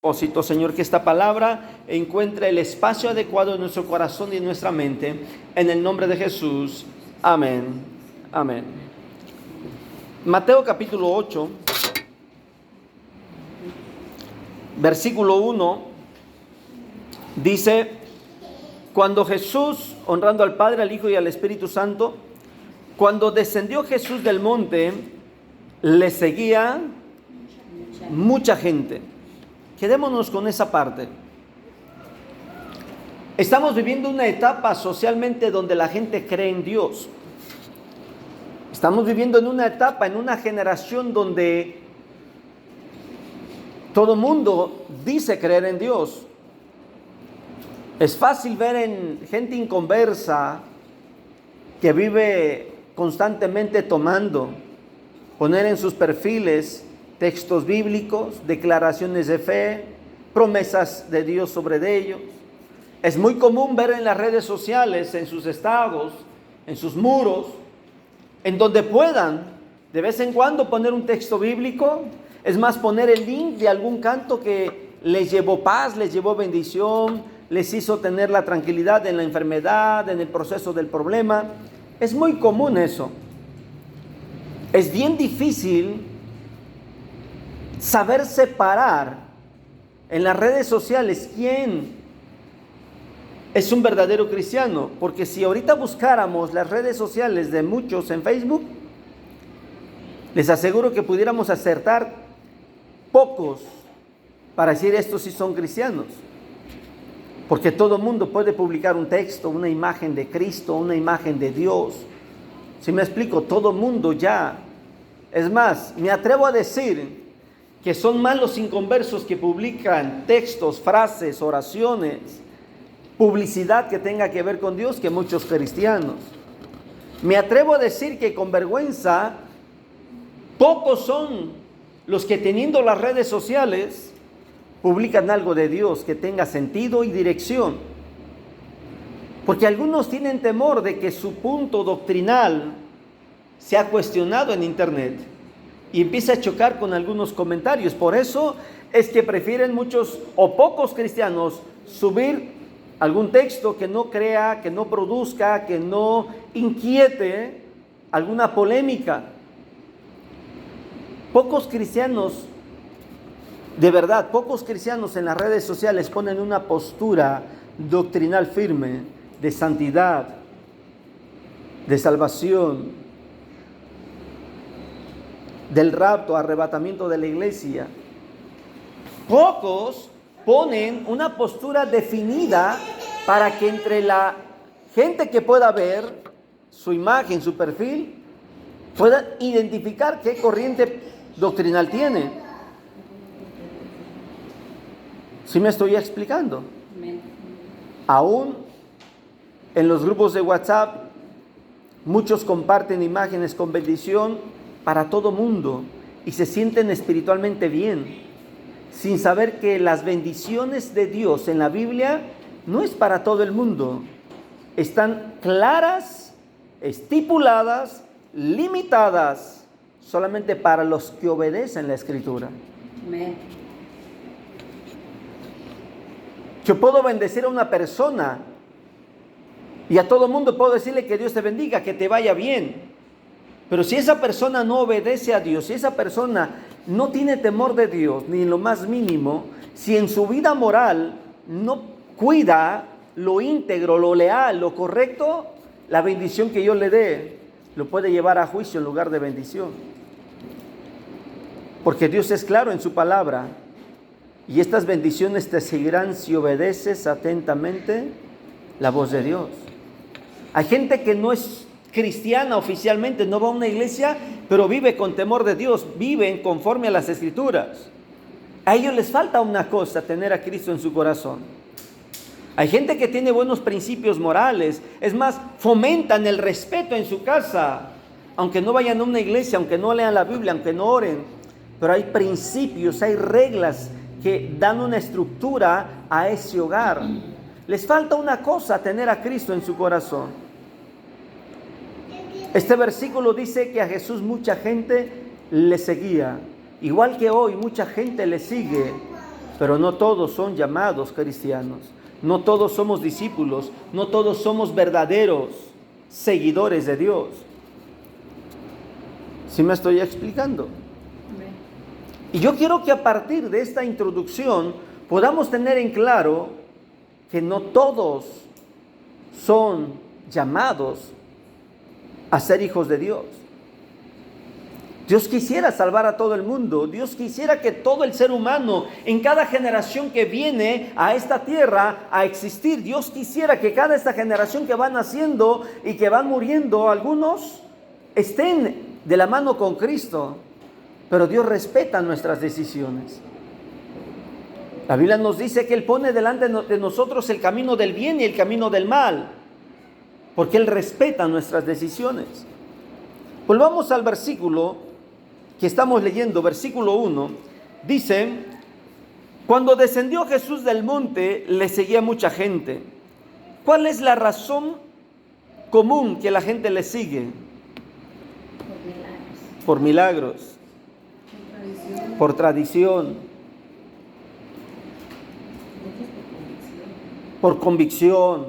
Propósito, Señor, que esta palabra encuentre el espacio adecuado en nuestro corazón y en nuestra mente. En el nombre de Jesús. Amén. Amén. Mateo capítulo 8, versículo 1, dice: cuando Jesús, honrando al Padre, al Hijo y al Espíritu Santo, cuando descendió Jesús del monte, le seguía mucha gente. Quedémonos con esa parte. Estamos viviendo una etapa socialmente donde la gente cree en Dios. Estamos viviendo en una etapa, en una generación donde todo mundo dice creer en Dios. Es fácil ver en gente inconversa que vive constantemente tomando, poner en sus perfiles textos bíblicos, declaraciones de fe, promesas de Dios sobre ellos. Es muy común ver en las redes sociales, en sus estados, en sus muros, en donde puedan de vez en cuando poner un texto bíblico. Es más, poner el link de algún canto que les llevó paz, les llevó bendición, les hizo tener la tranquilidad en la enfermedad, en el proceso del problema. Es muy común eso. Es bien difícil saber separar en las redes sociales quién es un verdadero cristiano, porque si ahorita buscáramos las redes sociales de muchos en Facebook, les aseguro que pudiéramos acertar pocos para decir estos sí son cristianos, porque todo el mundo puede publicar un texto, una imagen de Cristo, una imagen de Dios. Si me explico, todo el mundo ya. Es más, me atrevo a decir que son más los inconversos que publican textos, frases, oraciones, publicidad que tenga que ver con Dios que muchos cristianos. Me atrevo a decir que con vergüenza, pocos son los que teniendo las redes sociales publican algo de Dios que tenga sentido y dirección. Porque algunos tienen temor de que su punto doctrinal sea cuestionado en internet y empieza a chocar con algunos comentarios. Por eso es que prefieren muchos o pocos cristianos subir algún texto que no crea, que no produzca, que no inquiete alguna polémica. Pocos cristianos, de verdad, pocos cristianos en las redes sociales ponen una postura doctrinal firme de santidad, de salvación, del rapto, arrebatamiento de la iglesia. Pocos ponen una postura definida para que entre la gente que pueda ver su imagen, su perfil, pueda identificar qué corriente doctrinal tiene. ¿Sí me estoy explicando? Aún en los grupos de WhatsApp, muchos comparten imágenes con bendición para todo mundo y se sienten espiritualmente bien, sin saber que las bendiciones de Dios en la Biblia no es para todo el mundo. Están claras, estipuladas, limitadas solamente para los que obedecen la Escritura. Amén. Yo puedo bendecir a una persona y a todo mundo puedo decirle que Dios te bendiga, que te vaya bien. Pero si esa persona no obedece a Dios, si esa persona no tiene temor de Dios, ni en lo más mínimo, si en su vida moral no cuida lo íntegro, lo leal, lo correcto, la bendición que yo le dé lo puede llevar a juicio en lugar de bendición. Porque Dios es claro en su palabra. Y estas bendiciones te seguirán si obedeces atentamente la voz de Dios. Hay gente que no es cristiana oficialmente, no va a una iglesia, pero vive con temor de Dios, viven conforme a las Escrituras. A ellos les falta una cosa: tener a Cristo en su corazón. Hay gente que tiene buenos principios morales, es más, fomentan el respeto en su casa, aunque no vayan a una iglesia, aunque no lean la Biblia, aunque no oren, pero hay principios, hay reglas que dan una estructura a ese hogar. Les falta una cosa: tener a Cristo en su corazón. Este versículo dice que a Jesús mucha gente le seguía. Igual que hoy mucha gente le sigue pero no todos son llamados cristianos. No todos somos discípulos, no todos somos verdaderos seguidores de Dios. ¿Sí me estoy explicando? Y yo quiero que a partir de esta introducción podamos tener en claro que no todos son llamados a ser hijos de Dios. Dios quisiera salvar a todo el mundo. Dios quisiera que todo el ser humano, en cada generación que viene a esta tierra a existir, Dios quisiera que cada esta generación que van naciendo y que van muriendo, algunos estén de la mano con Cristo. Pero Dios respeta nuestras decisiones. La Biblia nos dice que Él pone delante de nosotros el camino del bien y el camino del mal, porque Él respeta nuestras decisiones. Volvamos al versículo que estamos leyendo, versículo 1. Dice: cuando descendió Jesús del monte, le seguía mucha gente. ¿Cuál es la razón común que la gente le sigue? Por milagros. Por tradición, por convicción,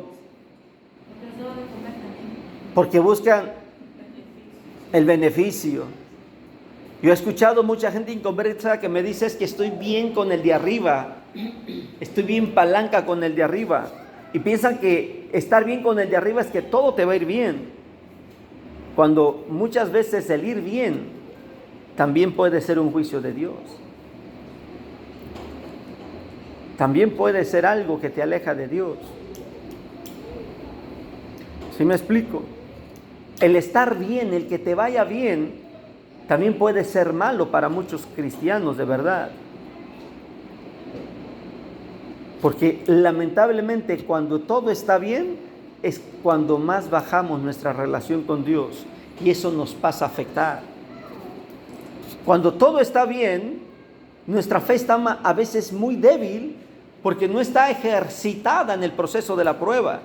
porque buscan el beneficio. Yo he escuchado mucha gente inconversa que me dice: es que estoy bien con el de arriba, estoy bien palanca con el de arriba, y piensan que estar bien con el de arriba es que todo te va a ir bien, cuando muchas veces el ir bien también puede ser un juicio de Dios. También puede ser algo que te aleja de Dios. ¿Sí me explico? El estar bien, el que te vaya bien, también puede ser malo para muchos cristianos, de verdad. Porque lamentablemente cuando todo está bien es cuando más bajamos nuestra relación con Dios, y eso nos pasa a afectar. Cuando todo está bien, nuestra fe está a veces muy débil porque no está ejercitada en el proceso de la prueba.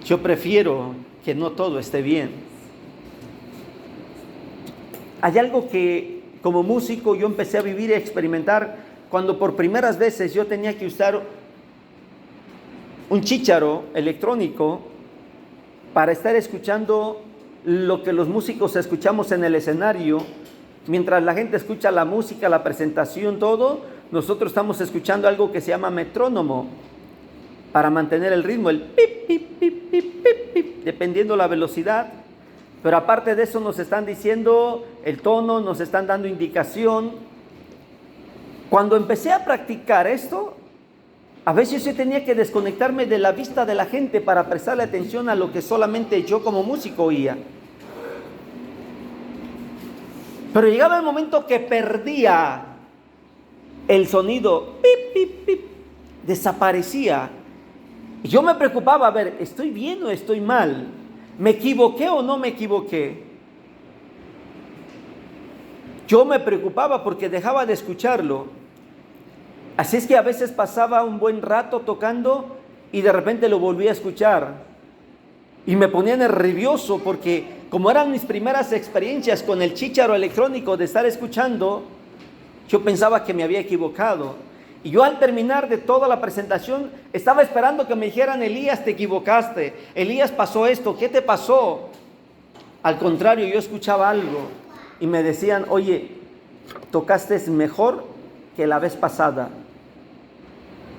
Yo prefiero que no todo esté bien. Hay algo que como músico yo empecé a vivir y a experimentar cuando por primeras veces yo tenía que usar un chícharo electrónico para estar escuchando lo que los músicos escuchamos en el escenario. Mientras la gente escucha la música, la presentación, todo, nosotros estamos escuchando algo que se llama metrónomo para mantener el ritmo, el pip, pip, pip, pip, pip, pip, dependiendo la velocidad. Pero aparte de eso nos están diciendo el tono, nos están dando indicación. Cuando empecé a practicar esto, a veces yo tenía que desconectarme de la vista de la gente para prestarle atención a lo que solamente yo como músico oía. Pero llegaba el momento que perdía el sonido, pip, pip, pip, desaparecía. Y yo me preocupaba, a ver, ¿estoy bien o estoy mal? ¿Me equivoqué o no me equivoqué? Yo me preocupaba porque dejaba de escucharlo. Así es que a veces pasaba un buen rato tocando y de repente lo volví a escuchar. Y me ponía nervioso porque como eran mis primeras experiencias con el chícharo electrónico de estar escuchando, yo pensaba que me había equivocado. Y yo al terminar de toda la presentación estaba esperando que me dijeran: Elías, te equivocaste, Elías, pasó esto, ¿qué te pasó? Al contrario, yo escuchaba algo y me decían: oye, tocaste mejor que la vez pasada.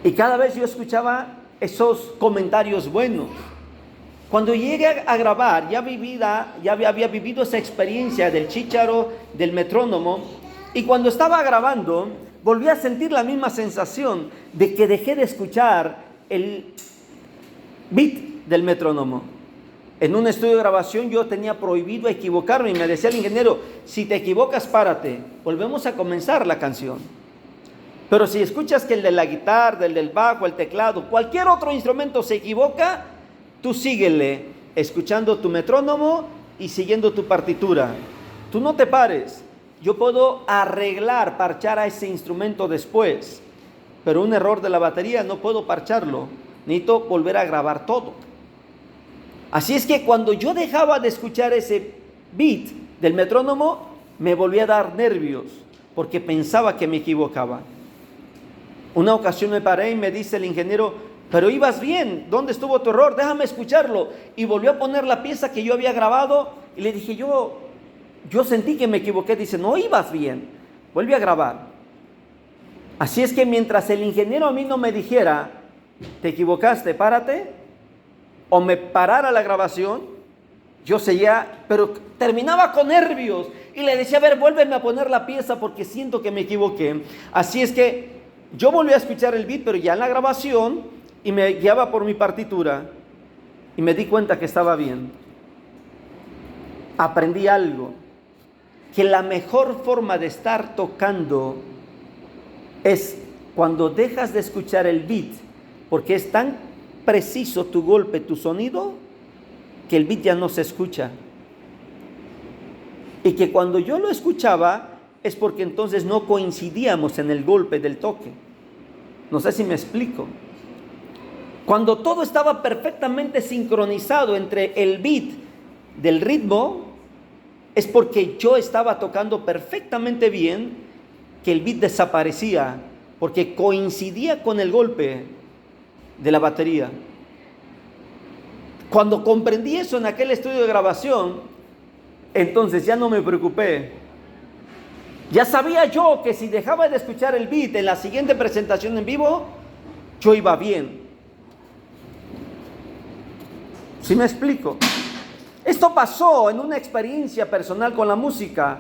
Y cada vez yo escuchaba esos comentarios buenos. Cuando llegué a grabar, ya había vivido esa experiencia del chícharo, del metrónomo, y cuando estaba grabando, volví a sentir la misma sensación de que dejé de escuchar el beat del metrónomo. En un estudio de grabación yo tenía prohibido equivocarme y me decía el ingeniero: si te equivocas, párate, volvemos a comenzar la canción. Pero si escuchas que el de la guitarra, el del bajo, el teclado, cualquier otro instrumento se equivoca, tú síguele escuchando tu metrónomo y siguiendo tu partitura. Tú no te pares. Yo puedo arreglar, parchar a ese instrumento después, pero un error de la batería no puedo parcharlo. Necesito volver a grabar todo. Así es que cuando yo dejaba de escuchar ese beat del metrónomo, me volvía a dar nervios. porque pensaba que me equivocaba. Una ocasión me paré y me dice el ingeniero: pero ibas bien, ¿dónde estuvo tu error? Déjame escucharlo. Y volvió a poner la pieza que yo había grabado y le dije: yo sentí que me equivoqué. Dice: no, ibas bien. Vuelve a grabar. Así es que mientras el ingeniero a mí no me dijera: te equivocaste, párate, o me parara la grabación, yo seguía, pero terminaba con nervios y le decía: a ver, vuélveme a poner la pieza porque siento que me equivoqué. Así es que yo volví a escuchar el beat, pero ya en la grabación, y me guiaba por mi partitura y me di cuenta que estaba bien. Aprendí algo, que la mejor forma de estar tocando es cuando dejas de escuchar el beat, porque es tan preciso tu golpe, tu sonido, que el beat ya no se escucha. Y que cuando yo lo escuchaba es porque entonces no coincidíamos en el golpe del toque. No sé si me explico. Cuando todo estaba perfectamente sincronizado entre el beat del ritmo, es porque yo estaba tocando perfectamente bien, que el beat desaparecía, porque coincidía con el golpe de la batería. Cuando comprendí eso en aquel estudio de grabación, entonces ya no me preocupé. Ya sabía yo que si dejaba de escuchar el beat en la siguiente presentación en vivo, yo iba bien. ¿Sí me explico? Esto pasó en una experiencia personal con la música.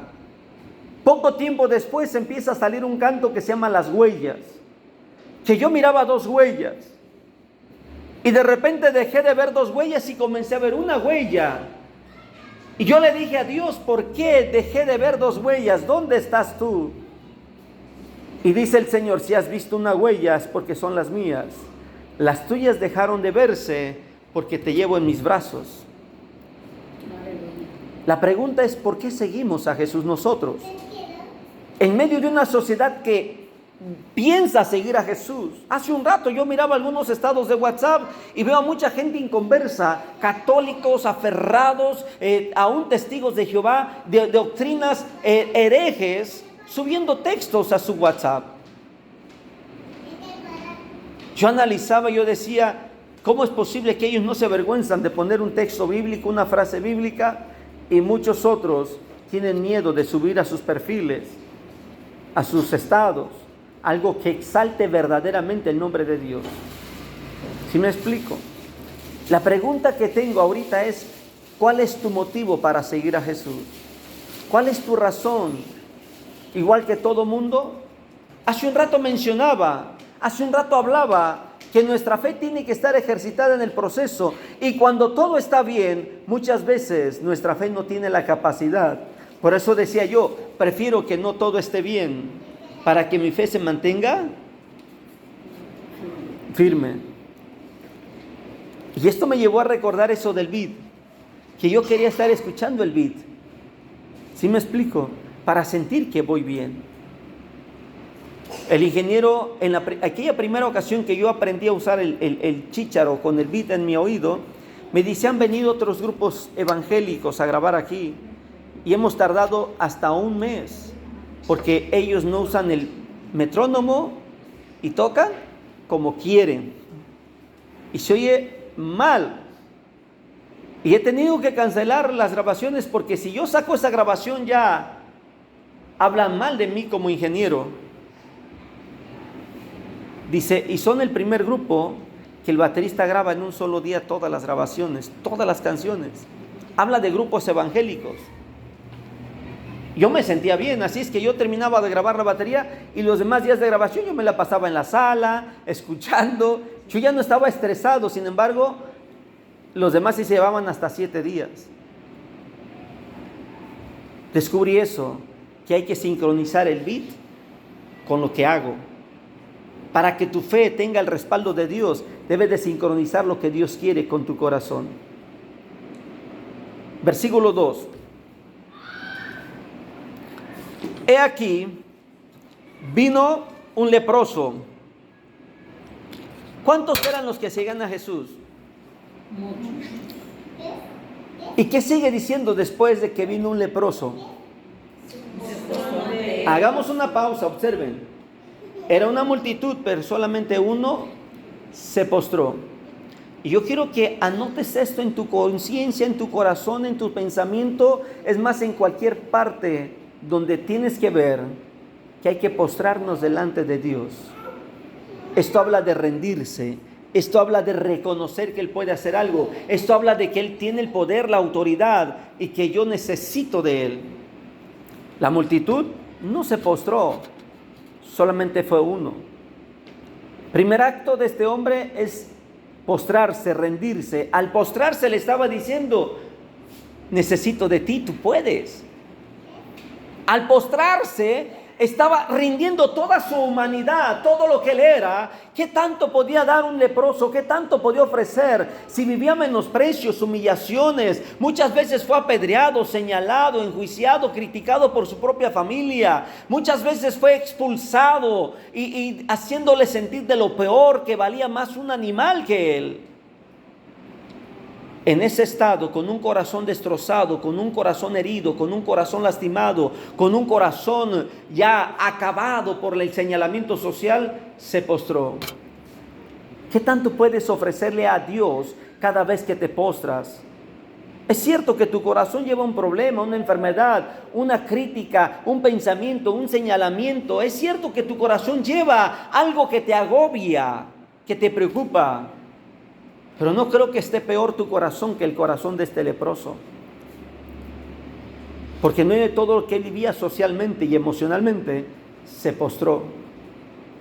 Poco tiempo después empieza a salir un canto que se llama Las Huellas, que yo miraba 2 huellas y de repente dejé de ver 2 huellas y comencé a ver una huella. Y yo le dije a Dios: ¿por qué dejé de ver 2 huellas? ¿Dónde estás tú? Y dice el Señor: si has visto una huella es porque son las mías. Las tuyas dejaron de verse porque te llevo en mis brazos. La pregunta es: ¿por qué seguimos a Jesús nosotros? En medio de una sociedad que piensa seguir a Jesús. Hace un rato yo miraba algunos estados de WhatsApp y veo a mucha gente inconversa, católicos aferrados, aún testigos de Jehová, de doctrinas herejes, subiendo textos a su WhatsApp. Yo analizaba y yo decía: ¿cómo es posible que ellos no se avergüenzan de poner un texto bíblico, una frase bíblica, y muchos otros tienen miedo de subir a sus perfiles, a sus estados, algo que exalte verdaderamente el nombre de Dios? ¿Sí me explico? La pregunta que tengo ahorita es: ¿cuál es tu motivo para seguir a Jesús? ¿Cuál es tu razón? Igual que todo mundo. Hace un rato hablaba que nuestra fe tiene que estar ejercitada en el proceso, y cuando todo está bien, muchas veces nuestra fe no tiene la capacidad. Por eso decía yo: prefiero que no todo esté bien, para que mi fe se mantenga firme. Y esto me llevó a recordar eso del beat, que yo quería estar escuchando el beat. ¿Sí me explico? Para sentir que voy bien. El ingeniero, en aquella primera ocasión que yo aprendí a usar el chícharo con el beat en mi oído, me dice: han venido otros grupos evangélicos a grabar aquí y hemos tardado hasta 1 mes, porque ellos no usan el metrónomo y tocan como quieren y se oye mal. Y he tenido que cancelar las grabaciones, porque si yo saco esa grabación ya hablan mal de mí como ingeniero. Dice: y son el primer grupo que el baterista graba en un solo día todas las grabaciones, todas las canciones. Habla de grupos evangélicos. Yo me sentía bien, así es que yo terminaba de grabar la batería y los demás días de grabación yo me la pasaba en la sala, escuchando. Yo ya no estaba estresado. Sin embargo, los demás sí se llevaban hasta 7 días. Descubrí eso, que hay que sincronizar el beat con lo que hago. Para que tu fe tenga el respaldo de Dios, debes de sincronizar lo que Dios quiere con tu corazón. Versículo 2. He aquí, vino un leproso. ¿Cuántos eran los que seguían a Jesús? Muchos. ¿Y qué sigue diciendo después de que vino un leproso? Se pone Hagamos una pausa, observen. Era una multitud, pero solamente uno se postró. Y yo quiero que anotes esto en tu conciencia, en tu corazón, en tu pensamiento, es más, en cualquier parte donde tienes que ver que hay que postrarnos delante de Dios. Esto habla de rendirse, esto habla de reconocer que Él puede hacer algo, esto habla de que Él tiene el poder, la autoridad y que yo necesito de Él. La multitud no se postró, solamente fue uno. Primer acto de este hombre es postrarse, rendirse. Al postrarse le estaba diciendo: necesito de ti, tú puedes. Al postrarse estaba rindiendo toda su humanidad, todo lo que él era. ¿Qué tanto podía dar un leproso? ¿Qué tanto podía ofrecer? Si vivía menosprecios, humillaciones, muchas veces fue apedreado, señalado, enjuiciado, criticado por su propia familia. Muchas veces fue expulsado y haciéndole sentir de lo peor, que valía más un animal que él. En ese estado, con un corazón destrozado, con un corazón herido, con un corazón lastimado, con un corazón ya acabado por el señalamiento social, se postró. ¿Qué tanto puedes ofrecerle a Dios cada vez que te postras? Es cierto que tu corazón lleva un problema, una enfermedad, una crítica, un pensamiento, un señalamiento. Es cierto que tu corazón lleva algo que te agobia, que te preocupa. Pero no creo que esté peor tu corazón que el corazón de este leproso. Porque en medio de todo lo que él vivía socialmente y emocionalmente, se postró.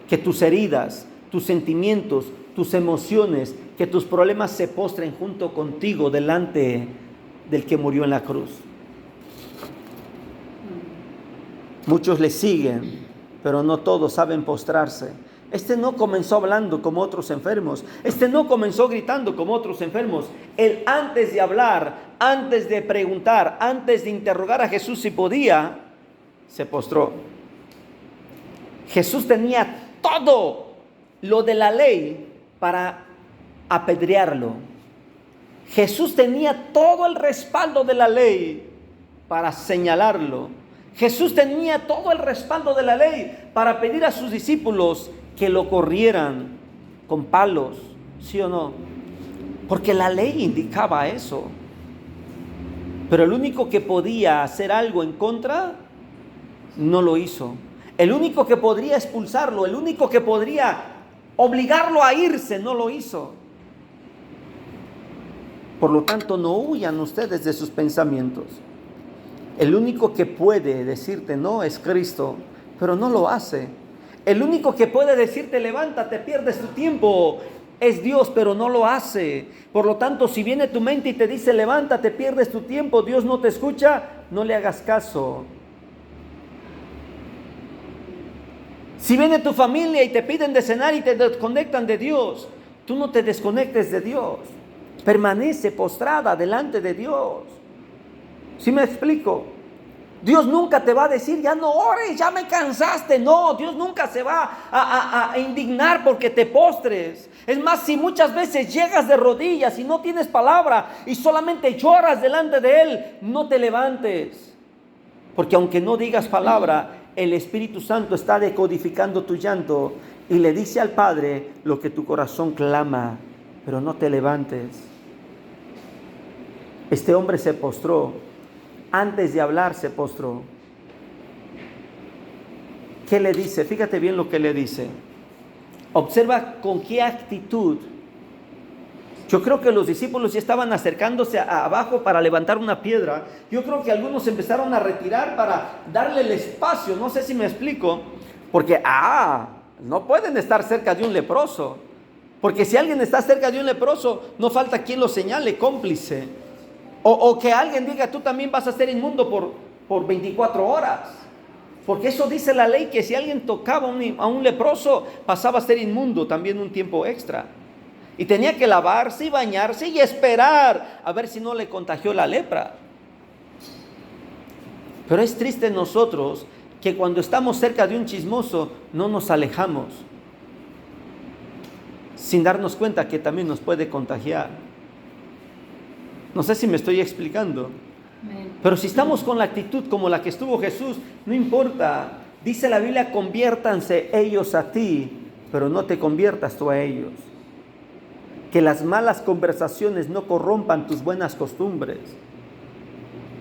Que tus heridas, tus sentimientos, tus emociones, que tus problemas se postren junto contigo delante del que murió en la cruz. Muchos le siguen, pero no todos saben postrarse. Este no comenzó hablando como otros enfermos. Este no comenzó gritando como otros enfermos. Él, antes de hablar, antes de preguntar, antes de interrogar a Jesús si podía, se postró. Jesús tenía todo lo de la ley para apedrearlo. Jesús tenía todo el respaldo de la ley para señalarlo. Jesús tenía todo el respaldo de la ley para pedir a sus discípulos que lo corrieran con palos, ¿sí o no? Porque la ley indicaba eso. Pero el único que podía hacer algo en contra, no lo hizo. El único que podría expulsarlo, el único que podría obligarlo a irse, no lo hizo. Por lo tanto, no huyan ustedes de sus pensamientos. El único que puede decirte no es Cristo, pero no lo hace. El único que puede decirte levántate, pierdes tu tiempo, es Dios, pero no lo hace. Por lo tanto, si viene tu mente y te dice levántate, pierdes tu tiempo, Dios no te escucha, no le hagas caso. Si viene tu familia y te piden de cenar y te desconectan de Dios, tú no te desconectes de Dios. Permanece postrada delante de Dios. ¿Sí me explico? Dios nunca te va a decir, ya no ores, ya me cansaste. No, Dios nunca se va a indignar porque te postres. Es más, si muchas veces llegas de rodillas y no tienes palabra y solamente lloras delante de Él, no te levantes. Porque aunque no digas palabra, el Espíritu Santo está decodificando tu llanto y le dice al Padre lo que tu corazón clama, pero no te levantes. Este hombre se postró. Antes de hablar se postró. ¿Qué le dice? Fíjate bien lo que le dice. Observa con qué actitud. Yo creo que los discípulos ya estaban acercándose abajo para levantar una piedra. Yo creo que algunos empezaron a retirar para darle el espacio. No sé si me explico. Porque, no pueden estar cerca de un leproso. Porque si alguien está cerca de un leproso, no falta quien lo señale, cómplice. O que alguien diga, tú también vas a ser inmundo por 24 horas. Porque eso dice la ley, que si alguien tocaba a un leproso, pasaba a ser inmundo también un tiempo extra. Y tenía que lavarse y bañarse y esperar a ver si no le contagió la lepra. Pero es triste nosotros que cuando estamos cerca de un chismoso, no nos alejamos, sin darnos cuenta que también nos puede contagiar. No sé si me estoy explicando. Pero si estamos con la actitud como la que estuvo Jesús, no importa. Dice la Biblia, conviértanse ellos a ti, pero no te conviertas tú a ellos. Que las malas conversaciones no corrompan tus buenas costumbres.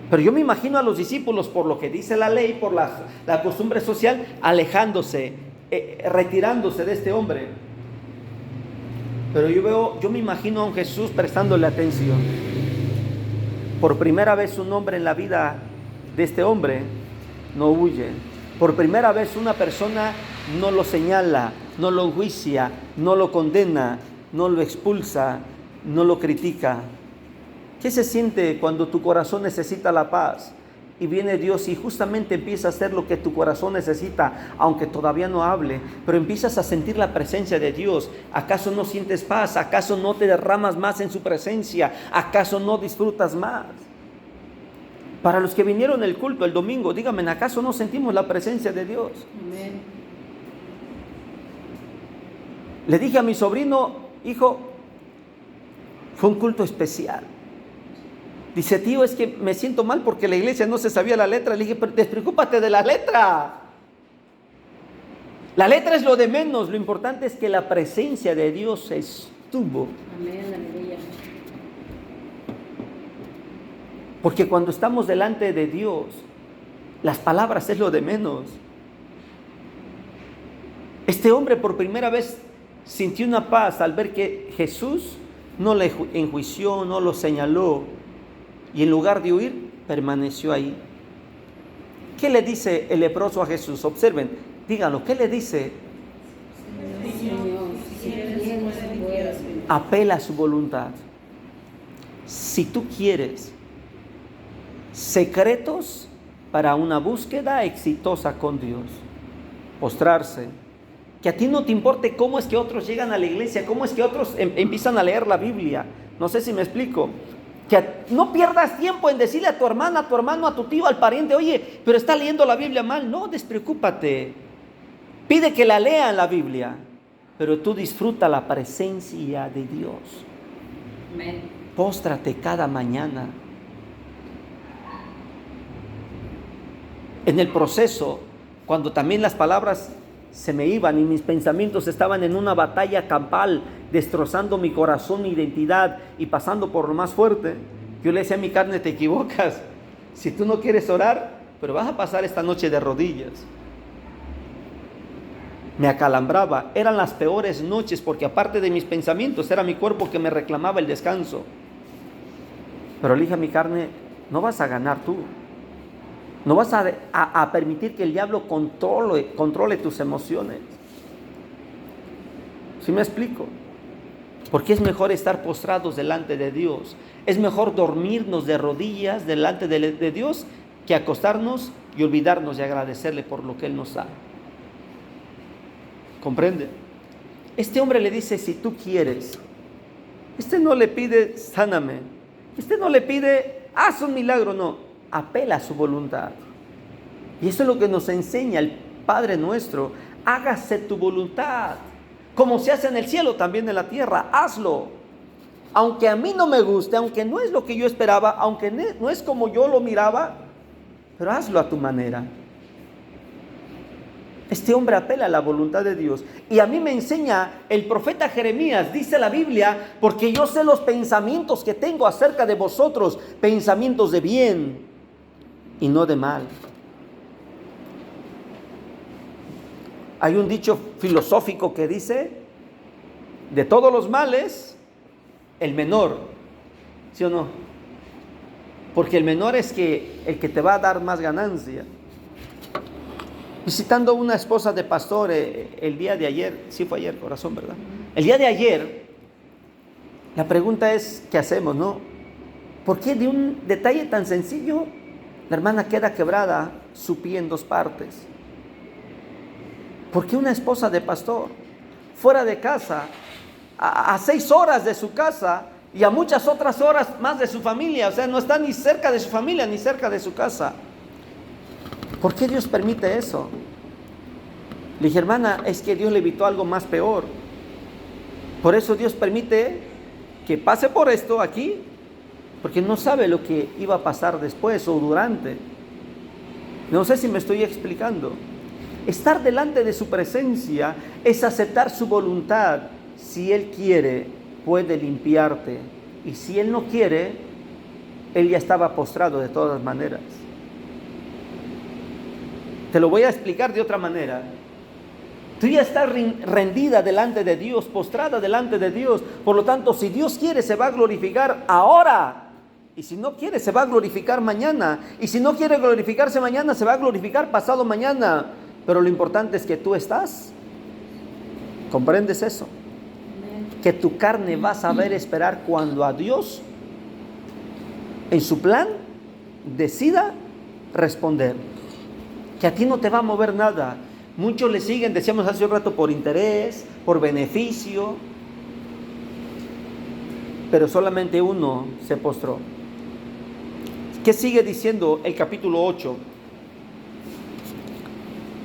Pero yo me imagino a los discípulos, por lo que dice la ley, por la costumbre social, alejándose, retirándose de este hombre. Pero yo me imagino a un Jesús prestándole atención. Por primera vez un hombre en la vida de este hombre no huye. Por primera vez una persona no lo señala, no lo enjuicia, no lo condena, no lo expulsa, no lo critica. ¿Qué se siente cuando tu corazón necesita la paz y viene Dios y justamente empieza a hacer lo que tu corazón necesita, aunque todavía no hable, pero empiezas a sentir la presencia de Dios? ¿Acaso no sientes paz? ¿Acaso no te derramas más en su presencia? ¿Acaso no disfrutas más? Para los que vinieron el culto el domingo, díganme, ¿acaso no sentimos la presencia de Dios? Amén. Le dije a mi sobrino, hijo, fue un culto especial. Dice, tío, es que me siento mal porque la iglesia no se sabía la letra. Le dije, pero despreocúpate de la letra. La letra es lo de menos, lo importante es que la presencia de Dios estuvo. Amén, aleluya. Porque cuando estamos delante de Dios, las palabras es lo de menos. Este hombre por primera vez sintió una paz al ver que Jesús no le enjuició, no lo señaló, y en lugar de huir, permaneció ahí. ¿Qué le dice el leproso a Jesús? Observen, díganlo, ¿qué le dice? Señor, si quieres, Apela a su voluntad. Si tú quieres secretos para una búsqueda exitosa con Dios, postrarse, que a ti no te importe cómo es que otros llegan a la iglesia, cómo es que otros empiezan a leer la Biblia. No sé si me explico. Que no pierdas tiempo en decirle a tu hermana, a tu hermano, a tu tío, al pariente, oye, pero está leyendo la Biblia mal. No, despreocúpate. Pide que la lean la Biblia, pero tú disfruta la presencia de Dios. Amén. Póstrate cada mañana. En el proceso, cuando también las palabras se me iban y mis pensamientos estaban en una batalla campal, destrozando mi corazón, mi identidad y pasando por lo más fuerte, yo le decía a mi carne, te equivocas. Si tú no quieres orar, pero vas a pasar esta noche de rodillas. Me acalambraba, eran las peores noches porque aparte de mis pensamientos era mi cuerpo que me reclamaba el descanso. Pero le dije a mi carne, no vas a ganar tú. No vas a permitir que el diablo controle tus emociones. ¿Sí me explico? Porque es mejor estar postrados delante de Dios. Es mejor dormirnos de rodillas delante de Dios que acostarnos y olvidarnos de agradecerle por lo que Él nos da. ¿Comprende? Este hombre le dice, si tú quieres. Este no le pide, sáname. Este no le pide, haz un milagro, no. Apela a su voluntad. Y eso es lo que nos enseña el Padre nuestro. Hágase tu voluntad. Como se hace en el cielo, también en la tierra. Hazlo. Aunque a mí no me guste, aunque no es lo que yo esperaba, aunque no es como yo lo miraba, pero hazlo a tu manera. Este hombre apela a la voluntad de Dios. Y a mí me enseña el profeta Jeremías, dice la Biblia, porque yo sé los pensamientos que tengo acerca de vosotros, pensamientos de bien y no de mal. Hay un dicho filosófico que dice, de todos los males, el menor, ¿sí o no? Porque el menor es el que te va a dar más ganancia. Visitando una esposa de pastor el día de ayer, sí fue ayer, corazón, ¿verdad? El día de ayer, la pregunta es, ¿qué hacemos, no? ¿Por qué de un detalle tan sencillo, la hermana queda quebrada, su pie en dos partes? ¿Por qué una esposa de pastor, fuera de casa, a 6 horas de su casa y a muchas otras horas más de su familia? O sea, no está ni cerca de su familia, ni cerca de su casa. ¿Por qué Dios permite eso? Le dije, hermana, es que Dios le evitó algo más peor. Por eso Dios permite que pase por esto aquí, porque no sabe lo que iba a pasar después o durante. No sé si me estoy explicando. Estar delante de su presencia es aceptar su voluntad. Si Él quiere, puede limpiarte. Y si Él no quiere, Él ya estaba postrado de todas maneras. Te lo voy a explicar de otra manera. Tú ya estás rendida delante de Dios, postrada delante de Dios. Por lo tanto, si Dios quiere, se va a glorificar ahora. Y si no quiere, se va a glorificar mañana. Y si no quiere glorificarse mañana, se va a glorificar pasado mañana. Pero lo importante es que tú estás. ¿Comprendes eso? Que tu carne va a saber esperar cuando a Dios, en su plan, decida responder. Que a ti no te va a mover nada. Muchos le siguen, decíamos hace un rato, por interés, por beneficio. Pero solamente uno se postró. ¿Qué sigue diciendo el capítulo 8?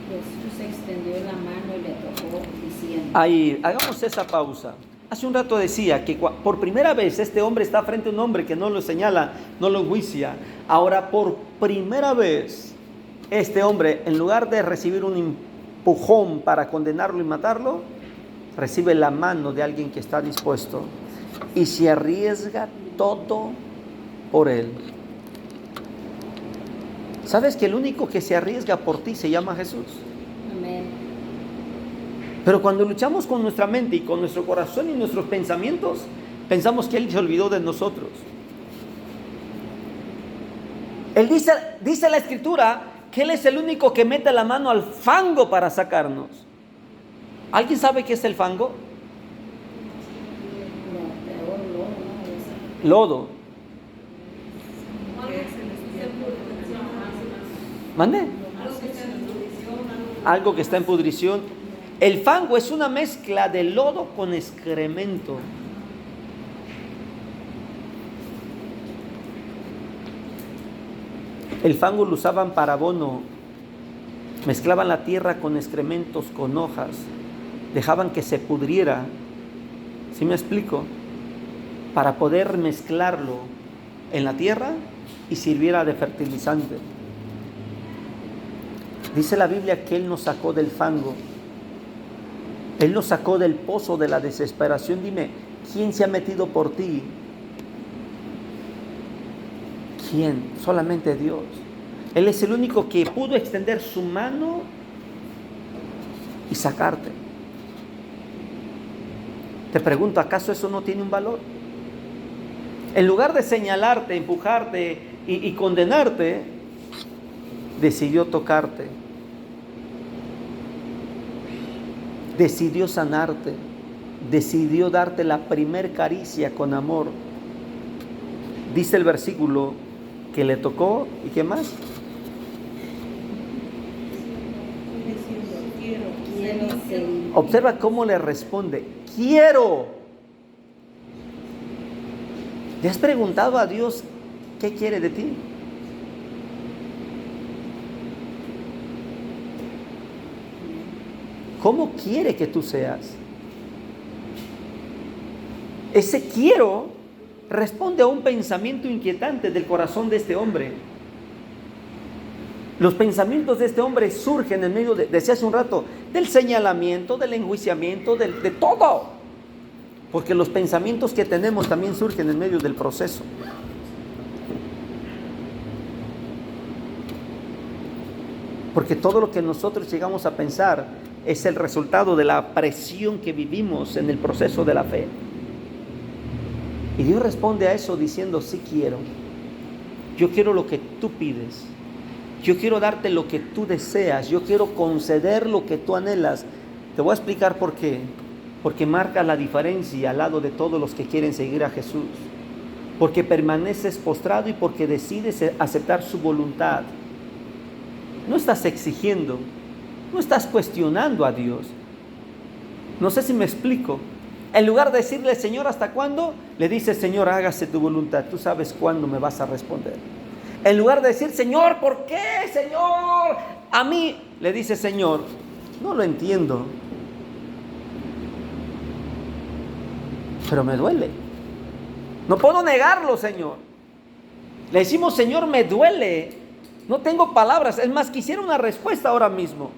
Jesús extendió la mano y le tocó diciendo. Ahí, hagamos esa pausa. Hace un rato decía que por primera vez este hombre está frente a un hombre que no lo señala, no lo enjuicia. Ahora, por primera vez, este hombre, en lugar de recibir un empujón para condenarlo y matarlo, recibe la mano de alguien que está dispuesto y se arriesga todo por él. ¿Sabes que el único que se arriesga por ti se llama Jesús? Amén. Pero cuando luchamos con nuestra mente y con nuestro corazón y nuestros pensamientos, pensamos que Él se olvidó de nosotros. Él dice la Escritura que Él es el único que mete la mano al fango para sacarnos. ¿Alguien sabe qué es el fango? Lodo. ¿Mande? Algo que está en pudrición. El fango es una mezcla de lodo con excremento. El fango lo usaban para abono. Mezclaban la tierra con excrementos, con hojas. Dejaban que se pudriera. ¿Sí me explico? Para poder mezclarlo en la tierra y sirviera de fertilizante. Dice la Biblia que Él nos sacó del fango. Él nos sacó del pozo de la desesperación. Dime, ¿quién se ha metido por ti? ¿Quién? Solamente Dios. Él es el único que pudo extender su mano y sacarte. Te pregunto, ¿acaso eso no tiene un valor? En lugar de señalarte, empujarte y condenarte, decidió tocarte. Decidió sanarte. Decidió darte la primer caricia con amor. Dice el versículo que le tocó. ¿Y qué más? Observa cómo le responde. Quiero. ¿Le has preguntado a Dios qué quiere de ti? ¿Cómo quiere que tú seas? Ese quiero responde a un pensamiento inquietante del corazón de este hombre. Los pensamientos de este hombre surgen en medio decía hace un rato, del señalamiento, del enjuiciamiento, de todo. Porque los pensamientos que tenemos también surgen en medio del proceso. Porque todo lo que nosotros llegamos a pensar es el resultado de la presión que vivimos en el proceso de la fe. Y Dios responde a eso diciendo, sí quiero. Yo quiero lo que tú pides. Yo quiero darte lo que tú deseas. Yo quiero conceder lo que tú anhelas. Te voy a explicar por qué. Porque marca la diferencia al lado de todos los que quieren seguir a Jesús. Porque permaneces postrado y porque decides aceptar su voluntad. No estás exigiendo. No estás cuestionando a Dios. No sé si me explico. En lugar de decirle, Señor, ¿hasta cuándo? Le dices, Señor, hágase tu voluntad. Tú sabes cuándo me vas a responder. En lugar de decir, Señor, ¿por qué, Señor? A mí, le dice, Señor, no lo entiendo. Pero me duele. No puedo negarlo, Señor. Le decimos, Señor, me duele. No tengo palabras. Es más, quisiera una respuesta ahora mismo.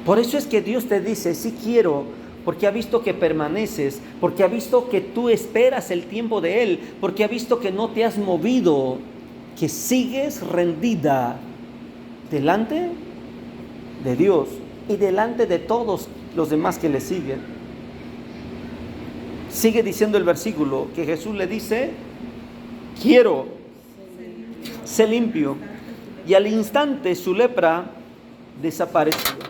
Por eso es que Dios te dice, sí quiero, porque ha visto que permaneces, porque ha visto que tú esperas el tiempo de Él, porque ha visto que no te has movido, que sigues rendida delante de Dios y delante de todos los demás que le siguen. Sigue diciendo el versículo que Jesús le dice, quiero, sé limpio. Y al instante su lepra desapareció.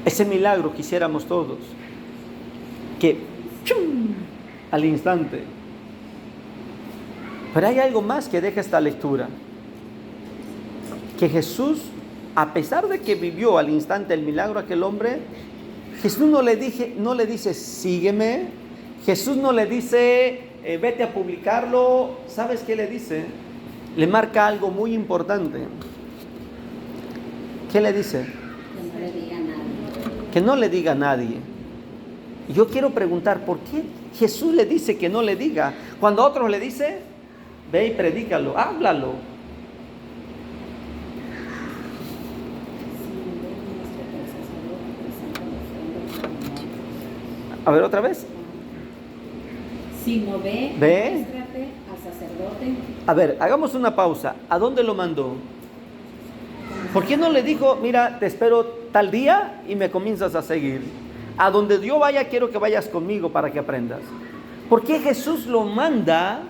Ese milagro quisiéramos todos, que ¡chum!, al instante. Pero hay algo más que deja esta lectura, que Jesús, a pesar de que vivió al instante el milagro a aquel hombre, Jesús no le dice sígueme, Jesús no le dice vete a publicarlo. ¿Sabes qué le dice? Le marca algo muy importante. ¿Qué le dice? Que no le diga nada. Que no le diga a nadie. Yo quiero preguntar, ¿por qué Jesús le dice que no le diga? Cuando a otros le dice, ve y predícalo, háblalo. A ver, otra vez. Si no ve, muéstrate al sacerdote. A ver, hagamos una pausa. ¿A dónde lo mandó? ¿Por qué no le dijo, mira, te espero tal día y me comienzas a seguir? A donde yo vaya, quiero que vayas conmigo para que aprendas. ¿Por qué Jesús lo manda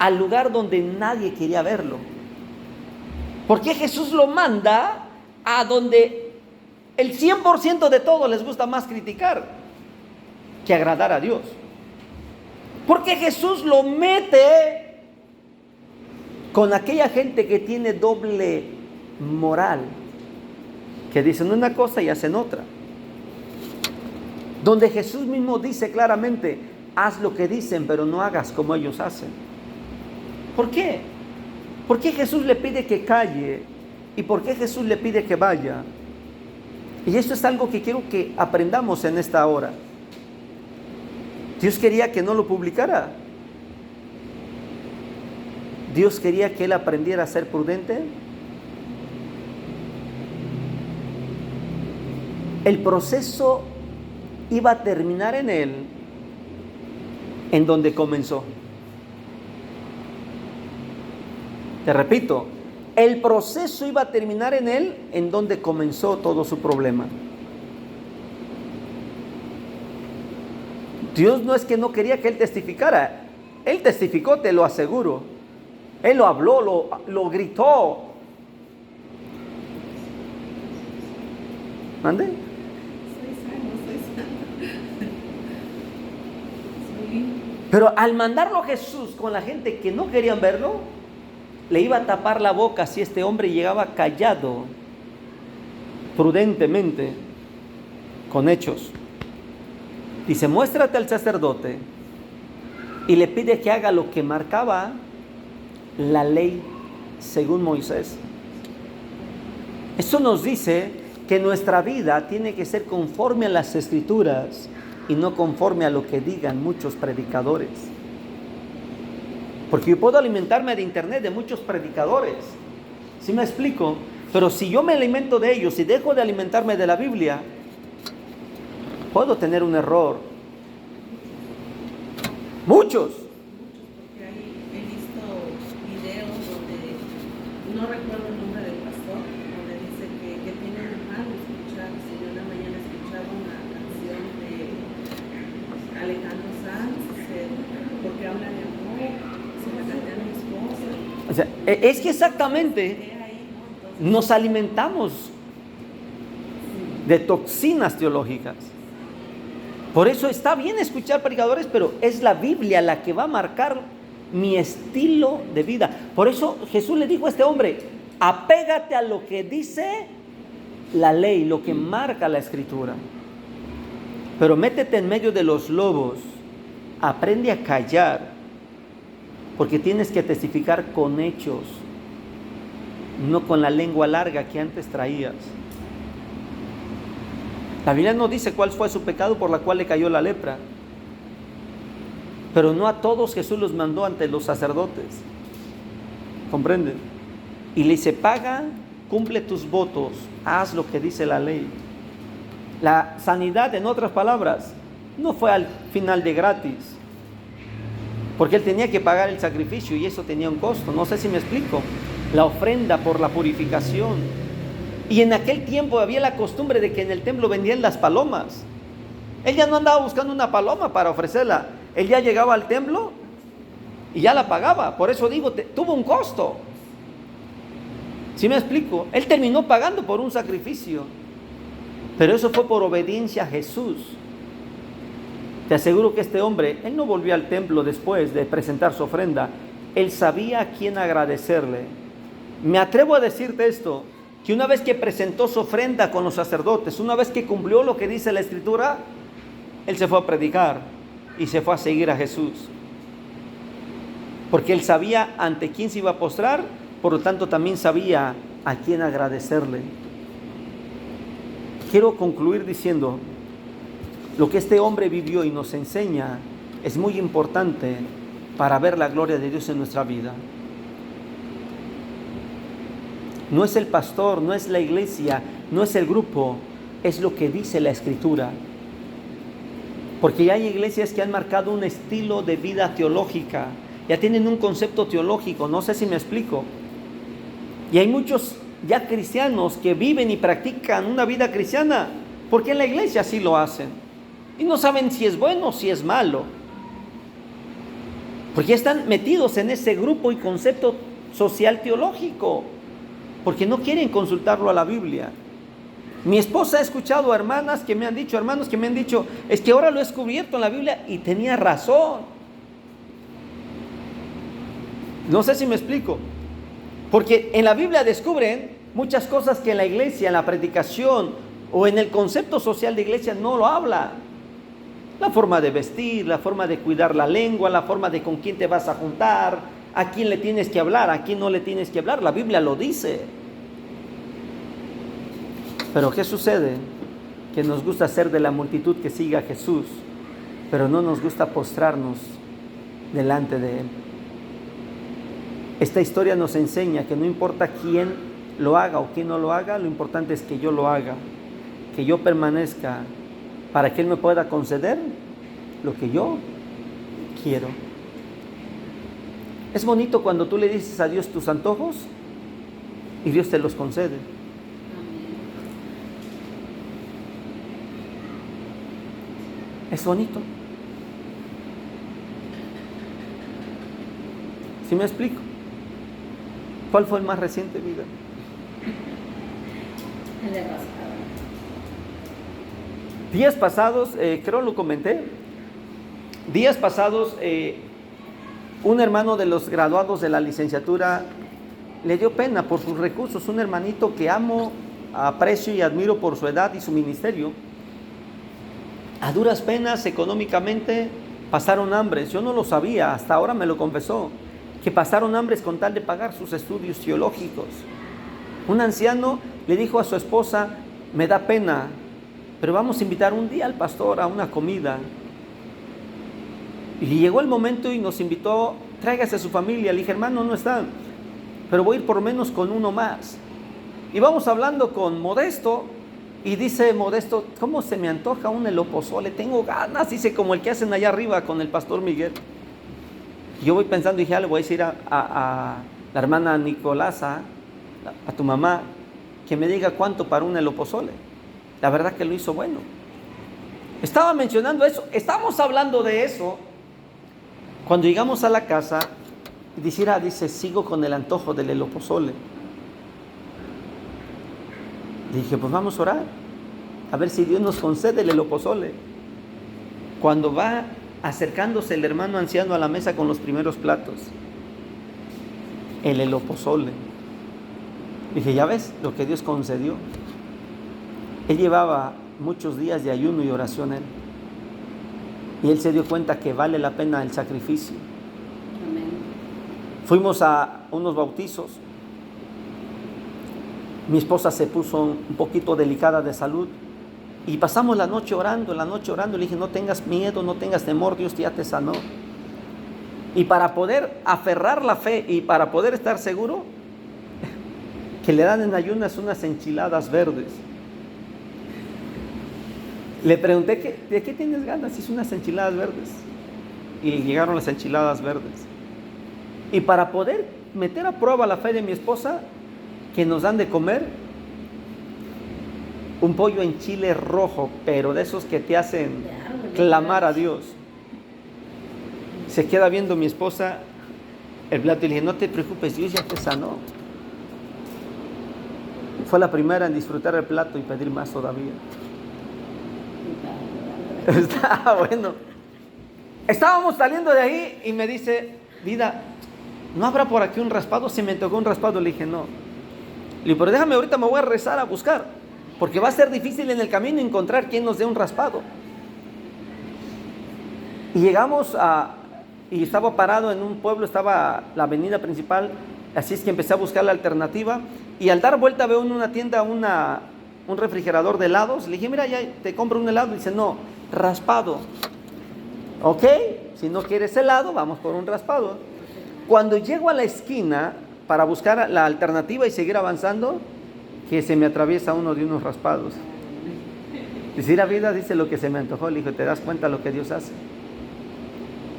al lugar donde nadie quería verlo? ¿Por qué Jesús lo manda a donde el 100% de todos les gusta más criticar que agradar a Dios? Porque Jesús lo mete con aquella gente que tiene doble moral, que dicen una cosa y hacen otra. Donde Jesús mismo dice claramente, haz lo que dicen, pero no hagas como ellos hacen. ¿Por qué? ¿Por qué Jesús le pide que calle? ¿Y por qué Jesús le pide que vaya? Y esto es algo que quiero que aprendamos en esta hora. Dios quería que no lo publicara. Dios quería que él aprendiera a ser prudente. El proceso iba a terminar en él, en donde comenzó. Te repito, el proceso iba a terminar en él, en donde comenzó todo su problema. Dios no es que no quería que él testificara. Él testificó, te lo aseguro. Él lo habló, lo gritó. ¿Mande? Pero al mandarlo a Jesús con la gente que no querían verlo, le iba a tapar la boca si este hombre llegaba callado, prudentemente, con hechos. Dice, muéstrate al sacerdote, y le pide que haga lo que marcaba la ley según Moisés. Eso nos dice que nuestra vida tiene que ser conforme a las Escrituras y no conforme a lo que digan muchos predicadores. Porque yo puedo alimentarme de internet de muchos predicadores, ¿sí me explico? Pero si yo me alimento de ellos y dejo de alimentarme de la Biblia, puedo tener un error. Muchos. Porque ahí he visto videos donde, no recuerdo el nombre del pastor, donde dice que tiene de malo escuchar. Si yo en la mañana escuchaba una canción de Alejandro Sanz, porque habla de amor, se la canté a mi esposa. O sea, es que exactamente nos alimentamos de toxinas teológicas. Por eso está bien escuchar predicadores, pero es la Biblia la que va a marcar mi estilo de vida. Por eso Jesús le dijo a este hombre, apégate a lo que dice la ley, lo que marca la Escritura. Pero métete en medio de los lobos, aprende a callar, porque tienes que testificar con hechos, no con la lengua larga que antes traías. La Biblia no dice cuál fue su pecado por la cual le cayó la lepra. Pero no a todos Jesús los mandó ante los sacerdotes. ¿Comprenden? Y le dice, paga, cumple tus votos, haz lo que dice la ley. La sanidad, en otras palabras, no fue al final de gratis, porque él tenía que pagar el sacrificio y eso tenía un costo. No sé si me explico. La ofrenda por la purificación. Y en aquel tiempo había la costumbre de que en el templo vendían las palomas. Él ya no andaba buscando una paloma para ofrecerla. Él ya llegaba al templo y ya la pagaba. Por eso digo, tuvo un costo. ¿Sí me explico? Él terminó pagando por un sacrificio. Pero eso fue por obediencia a Jesús. Te aseguro que este hombre, él no volvió al templo después de presentar su ofrenda. Él sabía a quién agradecerle. Me atrevo a decirte esto, que una vez que presentó su ofrenda con los sacerdotes, una vez que cumplió lo que dice la Escritura, él se fue a predicar y se fue a seguir a Jesús. Porque él sabía ante quién se iba a postrar, por lo tanto también sabía a quién agradecerle. Quiero concluir diciendo, lo que este hombre vivió y nos enseña es muy importante para ver la gloria de Dios en nuestra vida. No es el pastor, no es la iglesia, no es el grupo, es lo que dice la Escritura. Porque ya hay iglesias que han marcado un estilo de vida teológica, ya tienen un concepto teológico, no sé si me explico. Y hay muchos ya cristianos que viven y practican una vida cristiana, porque en la iglesia sí lo hacen. Y no saben si es bueno o si es malo. Porque ya están metidos en ese grupo y concepto social teológico, porque no quieren consultarlo a la Biblia. Mi esposa ha escuchado a hermanos que me han dicho, es que ahora lo he descubierto en la Biblia y tenía razón. No sé si me explico. Porque en la Biblia descubren muchas cosas que en la iglesia, en la predicación o en el concepto social de iglesia no lo habla. La forma de vestir, la forma de cuidar la lengua, la forma de con quién te vas a juntar, a quién le tienes que hablar, a quién no le tienes que hablar. La Biblia lo dice. Pero ¿qué sucede? Que nos gusta ser de la multitud que sigue a Jesús, pero no nos gusta postrarnos delante de Él. Esta historia nos enseña que no importa quién lo haga o quién no lo haga, lo importante es que yo lo haga, que yo permanezca, para que Él me pueda conceder lo que yo quiero. Es bonito cuando tú le dices a Dios tus antojos y Dios te los concede. Es bonito. ¿Sí me explico? ¿Cuál fue el más reciente, vida? El de rascada. Días pasados, creo lo comenté, días pasados, un hermano de los graduados de la licenciatura le dio pena por sus recursos, un hermanito que amo, aprecio y admiro por su edad y su ministerio. A duras penas económicamente pasaron hambres, yo no lo sabía, hasta ahora me lo confesó, que pasaron hambres con tal de pagar sus estudios teológicos. Un anciano le dijo a su esposa, me da pena, pero vamos a invitar un día al pastor a una comida. Y llegó el momento y nos invitó, tráigase a su familia. Le dije, hermano, no están, pero voy a ir por lo menos con uno más. Y vamos hablando con Modesto, y dice Modesto, ¿cómo se me antoja un elopozole? Tengo ganas, dice, como el que hacen allá arriba con el pastor Miguel. Y yo voy pensando, dije, le voy a decir a la hermana Nicolasa, a tu mamá, que me diga cuánto para un elopozole. La verdad que lo hizo bueno. Estaba mencionando eso, estamos hablando de eso. Cuando llegamos a la casa, dice, sigo con el antojo del elopozole. Dije, pues vamos a orar, a ver si Dios nos concede el elopozole. Cuando va acercándose el hermano anciano a la mesa con los primeros platos, el elopozole. Dije, ya ves lo que Dios concedió. Él llevaba muchos días de ayuno y oración él. Y él se dio cuenta que vale la pena el sacrificio. Amén. Fuimos a unos bautizos. Mi esposa se puso un poquito delicada de salud. Y pasamos la noche orando. Le dije, no tengas miedo, no tengas temor, Dios ya te sanó. Y para poder aferrar la fe y para poder estar seguro, que le dan en ayunas unas enchiladas verdes. Le pregunté, ¿de qué tienes ganas? Hizo unas enchiladas verdes. Y le llegaron las enchiladas verdes. Y para poder meter a prueba la fe de mi esposa, que nos dan de comer un pollo en chile rojo, pero de esos que te hacen clamar a Dios. Se queda viendo mi esposa el plato y le dije, no te preocupes, Dios ya te sanó. Fue la primera en disfrutar el plato y pedir más todavía. Está bueno. Estábamos saliendo de ahí y me dice, vida, ¿no habrá por aquí un raspado? Se me tocó un raspado. Le dije, no. Le dije, pero déjame, ahorita me voy a rezar a buscar, porque va a ser difícil en el camino encontrar quien nos dé un raspado. Y llegamos y estaba parado en un pueblo, estaba la avenida principal, así es que empecé a buscar la alternativa, y al dar vuelta veo en una tienda un refrigerador de helados. Le dije, mira, ya te compro un helado. Dice, no, raspado. Ok, si no quieres helado, vamos por un raspado. Cuando llego a la esquina para buscar la alternativa y seguir avanzando, que se me atraviesa uno de unos raspados. Dice, la vida dice lo que se me antojó. Le dije, ¿te das cuenta lo que Dios hace?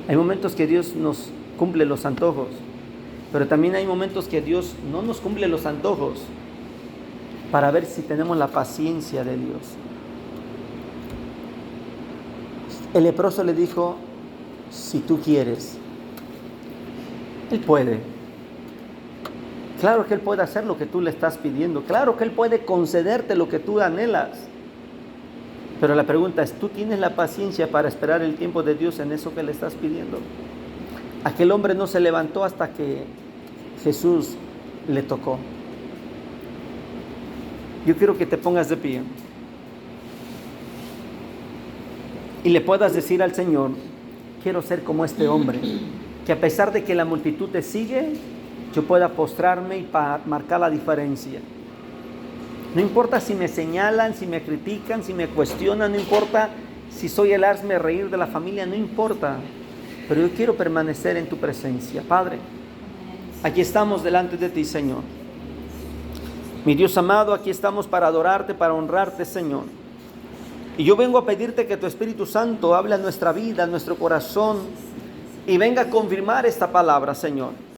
Hay momentos que Dios nos cumple los antojos, pero también hay momentos que Dios no nos cumple los antojos para ver si tenemos la paciencia de Dios. El leproso le dijo, si tú quieres. Él puede. Claro que Él puede hacer lo que tú le estás pidiendo. Claro que Él puede concederte lo que tú anhelas. Pero la pregunta es, ¿tú tienes la paciencia para esperar el tiempo de Dios en eso que le estás pidiendo? Aquel hombre no se levantó hasta que Jesús le tocó. Yo quiero que te pongas de pie y le puedas decir al Señor, quiero ser como este hombre, que a pesar de que la multitud te sigue, yo pueda postrarme y marcar la diferencia. No importa si me señalan, si me critican, si me cuestionan, no importa si soy el hazme reír de la familia, no importa, pero yo quiero permanecer en tu presencia. Padre, aquí estamos delante de ti, Señor. Mi Dios amado, aquí estamos para adorarte, para honrarte, Señor. Y yo vengo a pedirte que tu Espíritu Santo hable a nuestra vida, a nuestro corazón, y venga a confirmar esta palabra, Señor.